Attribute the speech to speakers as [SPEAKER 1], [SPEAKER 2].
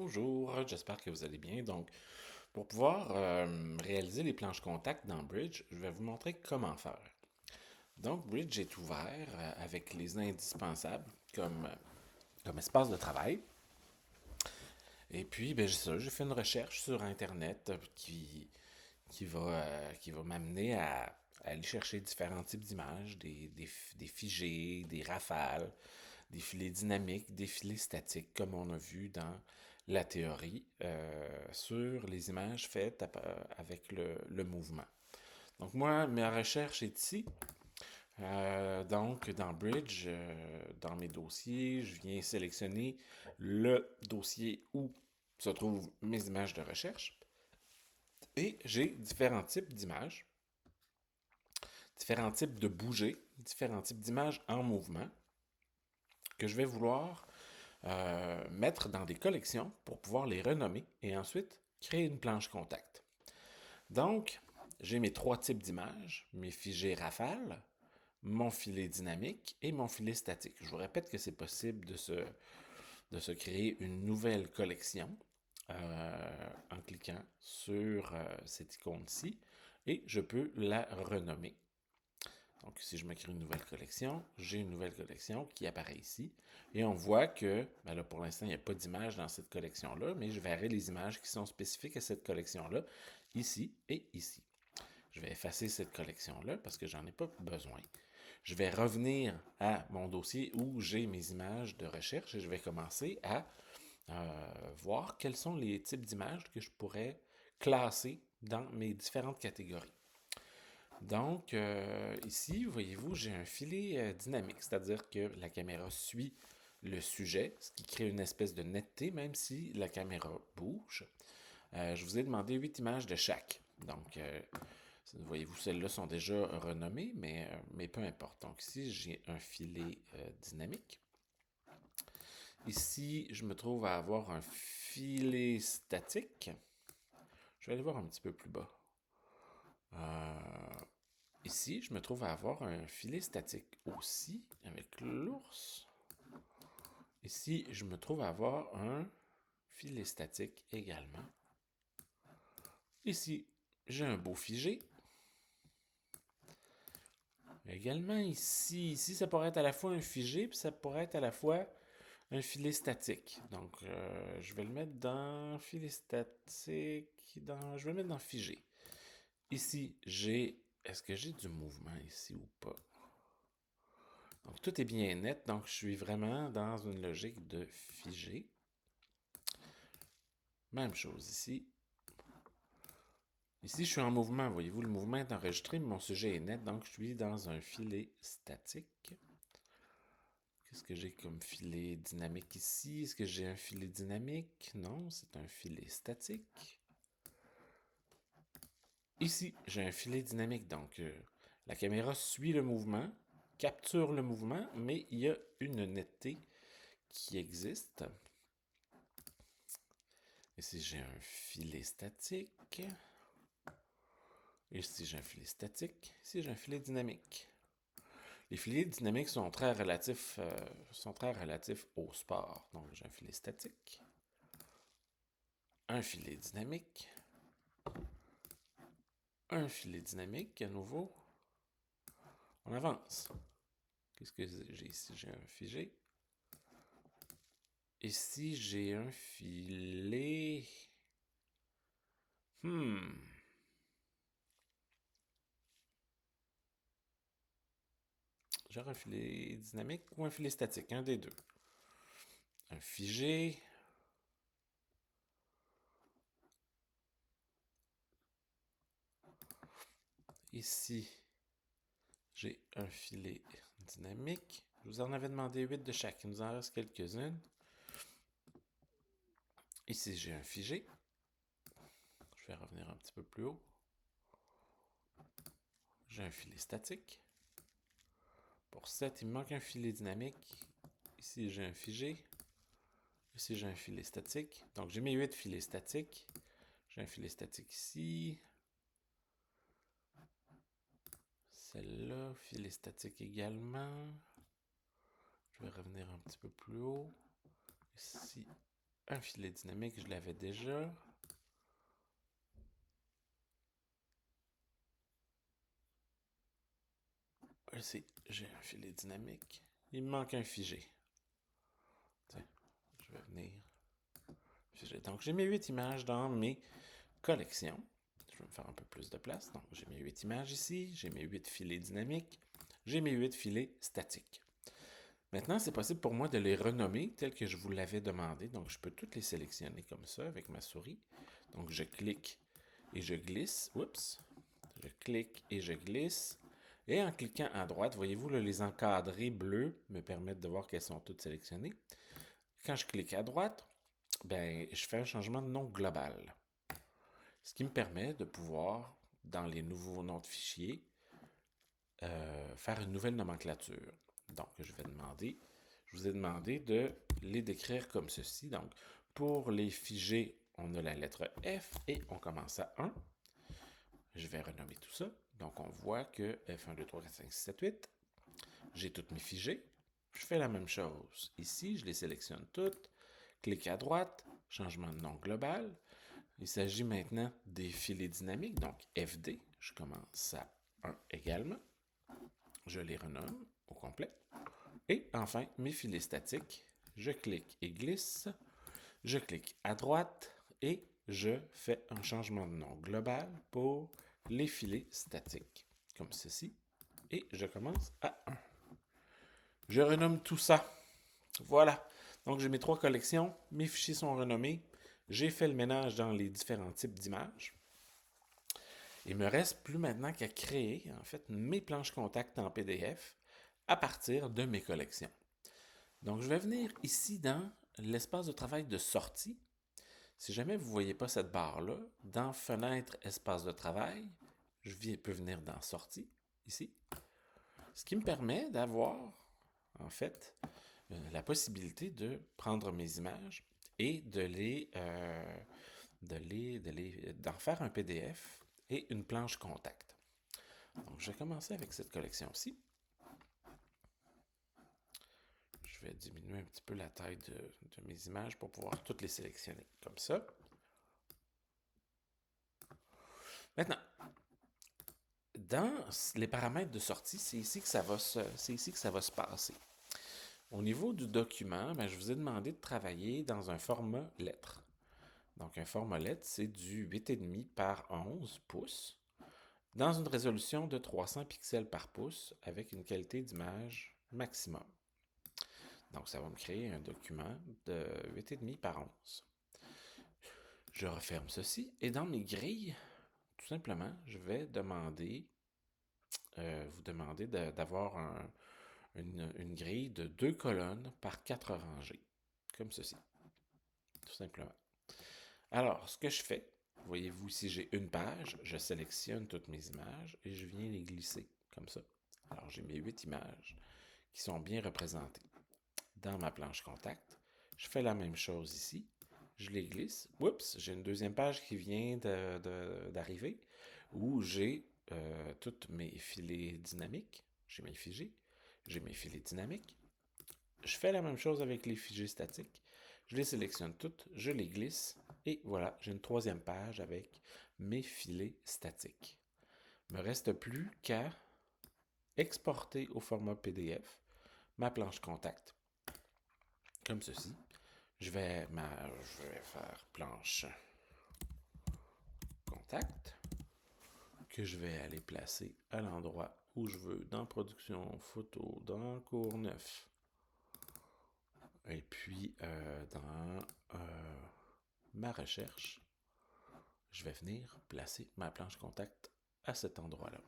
[SPEAKER 1] Bonjour, j'espère que vous allez bien. Donc, pour pouvoir réaliser les planches contact dans Bridge, je vais vous montrer comment faire. Donc, Bridge est ouvert avec les indispensables comme espace de travail. Et puis, ben, j'ai fait une recherche sur Internet qui va m'amener à aller chercher différents types d'images, des figés, des rafales, des filets dynamiques, des filets statiques, comme on a vu dans la théorie, sur les images faites avec le mouvement. Donc moi, ma recherche est ici. Donc, dans Bridge, dans mes dossiers, je viens sélectionner le dossier où se trouvent mes images de recherche. Et j'ai différents types d'images, différents types de bougées, différents types d'images en mouvement que je vais vouloir mettre dans des collections pour pouvoir les renommer et ensuite créer une planche contact. Donc, j'ai mes trois types d'images, mes figés rafales, mon filet dynamique et mon filet statique. Je vous répète que c'est possible de se créer une nouvelle collection en cliquant sur cette icône-ci et je peux la renommer. Donc, si je me crée une nouvelle collection, j'ai une nouvelle collection qui apparaît ici. Et on voit que, ben là, pour l'instant, il n'y a pas d'image dans cette collection-là, mais je verrai les images qui sont spécifiques à cette collection-là, ici et ici. Je vais effacer cette collection-là parce que j'en ai pas besoin. Je vais revenir à mon dossier où j'ai mes images de recherche et je vais commencer à voir quels sont les types d'images que je pourrais classer dans mes différentes catégories. Donc, ici, voyez-vous, j'ai un filet dynamique, c'est-à-dire que la caméra suit le sujet, ce qui crée une espèce de netteté, même si la caméra bouge. Je vous ai demandé 8 images de chaque. Donc, voyez-vous, celles-là sont déjà renommées, mais peu importe. Donc, ici, j'ai un filet dynamique. Ici, je me trouve à avoir un filet statique. Je vais aller voir un petit peu plus bas. Euh, Ici, je me trouve à avoir un filet statique aussi avec l'ours. Ici, je me trouve à avoir un filet statique également. Ici, j'ai un beau figé. Également ici, ça pourrait être à la fois un figé, puis ça pourrait être à la fois un filet statique. Donc, je vais le mettre dans filet statique, je vais le mettre dans figé. Ici, est-ce que j'ai du mouvement ici ou pas? Donc, tout est bien net. Donc, je suis vraiment dans une logique de figé. Même chose ici. Ici, je suis en mouvement. Voyez-vous, le mouvement est enregistré, mais mon sujet est net. Donc, je suis dans un filet statique. Qu'est-ce que j'ai comme filet dynamique ici? Est-ce que j'ai un filet dynamique? Non, c'est un filet statique. Ici, j'ai un filet dynamique. Donc, la caméra suit le mouvement, capture le mouvement, mais il y a une netteté qui existe. Ici, j'ai un filet statique. Ici, j'ai un filet statique. Ici, j'ai un filet dynamique. Les filets dynamiques sont très relatifs au sport. Donc, j'ai un filet statique, un filet dynamique, un filet dynamique à nouveau. On avance. Qu'est-ce que j'ai ici? J'ai un figé. Ici, j'ai un filet. Hmm. J'aurais un filet dynamique ou un filet statique, un des deux. Un figé. Ici, j'ai un filet dynamique. Je vous en avais demandé 8 de chaque. Il nous en reste quelques-unes. Ici, j'ai un figé. Je vais revenir un petit peu plus haut. J'ai un filet statique. Pour 7, il me manque un filet dynamique. Ici, j'ai un figé. Ici, j'ai un filet statique. Donc, j'ai mes 8 filets statiques. J'ai un filet statique ici. Celle-là, filet statique également. Je vais revenir un petit peu plus haut. Ici, Un filet dynamique, je l'avais déjà. Ici, j'ai un filet dynamique. Il me manque un figé. Tiens, je vais venir figer. Donc, j'ai mes 8 images dans mes collections. Je vais me faire un peu plus de place. Donc, j'ai mes 8 images ici. J'ai mes 8 filets dynamiques. J'ai mes 8 filets statiques. Maintenant, c'est possible pour moi de les renommer tels que je vous l'avais demandé. Donc, je peux toutes les sélectionner comme ça avec ma souris. Donc, je clique et je glisse. Oups. Je clique et je glisse. Et en cliquant à droite, voyez-vous, là, les encadrés bleus me permettent de voir qu'elles sont toutes sélectionnées. Quand je clique à droite, ben, je fais un changement de nom global. Ce qui me permet de pouvoir, dans les nouveaux noms de fichiers, faire une nouvelle nomenclature. Donc, je vous ai demandé de les décrire comme ceci. Donc, pour les figés, on a la lettre F et on commence à 1. Je vais renommer tout ça. Donc, on voit que F1, 2, 3, 4, 5, 6, 7, 8. J'ai toutes mes figés. Je fais la même chose. Ici, je les sélectionne toutes. Clique à droite, changement de nom global. Il s'agit maintenant des filets dynamiques, donc FD. Je commence à 1 également. Je les renomme au complet. Et enfin, mes filets statiques. Je clique et glisse. Je clique à droite et je fais un changement de nom global pour les filets statiques, comme ceci. Et je commence à 1. Je renomme tout ça. Voilà. Donc, j'ai mes 3 collections. Mes fichiers sont renommés. J'ai fait le ménage dans les différents types d'images. Il me reste plus maintenant qu'à créer, en fait, mes planches contact en PDF à partir de mes collections. Donc, je vais venir ici dans l'espace de travail de sortie. Si jamais vous ne voyez pas cette barre-là, dans Fenêtre, espace de travail, je peux venir dans Sortie, ici. Ce qui me permet d'avoir, en fait, la possibilité de prendre mes images et d'en faire un PDF et une planche contact. Donc, je vais commencer avec cette collection-ci. Je vais diminuer un petit peu la taille de mes images pour pouvoir toutes les sélectionner comme ça. Maintenant, dans les paramètres de sortie, c'est ici que ça va se passer. Au niveau du document, je vous ai demandé de travailler dans un format lettre. Donc, un format lettre, c'est du 8,5 par 11 pouces dans une résolution de 300 pixels par pouce avec une qualité d'image maximum. Donc, ça va me créer un document de 8,5 par 11. Je referme ceci et dans mes grilles, tout simplement, je vais vous demander d'avoir une grille de 2 colonnes par 4 rangées, comme ceci, tout simplement. Alors, ce que je fais, voyez-vous, si j'ai une page, je sélectionne toutes mes images et je viens les glisser, comme ça. Alors, j'ai mes 8 images qui sont bien représentées. Dans ma planche contact, je fais la même chose ici. Je les glisse. Oups, j'ai une deuxième page qui vient d'arriver où j'ai tous mes filets dynamiques. J'ai mes figés. J'ai mes filets dynamiques. Je fais la même chose avec les figés statiques. Je les sélectionne toutes, je les glisse et voilà, j'ai une troisième page avec mes filets statiques. Il ne me reste plus qu'à exporter au format PDF ma planche contact. Comme ceci. Je vais faire planche contact que je vais aller placer à l'endroit où je veux, dans production photo, dans cours 9. Et puis, dans ma recherche, je vais venir placer ma planche contact à cet endroit-là.